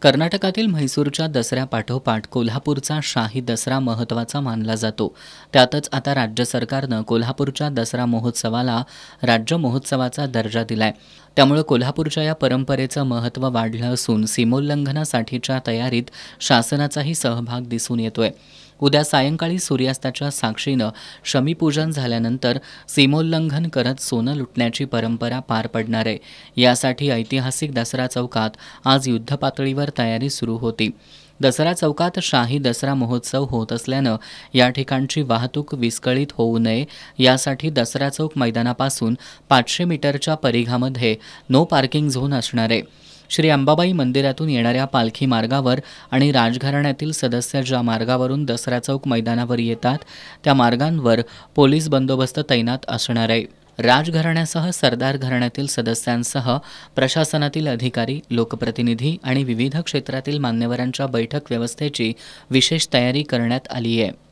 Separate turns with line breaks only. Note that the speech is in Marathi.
कर्नाटकातील म्हैसूरच्या दसऱ्यापाठोपाठ कोल्हापूरचा शाही दसरा महत्त्वाचा मानला जातो. त्यातच आता राज्य सरकारनं कोल्हापूरच्या दसरा महोत्सवाला राज्य महोत्सवाचा दर्जा दिलाय. त्यामुळे कोल्हापूरच्या या परंपरेचं महत्त्व वाढलं असून सीमोल्लंघनासाठीच्या तयारीत शासनाचाही सहभाग दिसून येतोय. उद्या सायंकाळी सूर्यास्ताच्या साक्षीनं शमीपूजन झाल्यानंतर सीमोल्लंघन करत सोनं लुटण्याची परंपरा पार पडणार आहे. यासाठी ऐतिहासिक दसरा चौकात आज युद्धपातळीवर तयारी सुरू होती. दसरा चौकात शाही दसरा महोत्सव होत असल्यानं या ठिकाणची वाहतूक विस्कळीत होऊ नये यासाठी दसरा चौक मैदानापासून 500 मीटरच्या परिघामध्ये नो पार्किंग झोन असणार आहे. श्री अंबाबाई मंदिरातून येणाऱ्या पालखी मार्गावर आणि राजघराण्यातील सदस्य ज्या मार्गावरून दसरा चौक मैदानावर येतात त्या मार्गांवर पोलीस बंदोबस्त तैनात असणार आहे. राजघराण्यासह सरदार घराण्यातील सदस्यांसह प्रशासनातील अधिकारी, लोकप्रतिनिधी आणि विविध क्षेत्रातील मान्यवरांच्या बैठक व्यवस्थेची विशेष तयारी करण्यात आली आहे.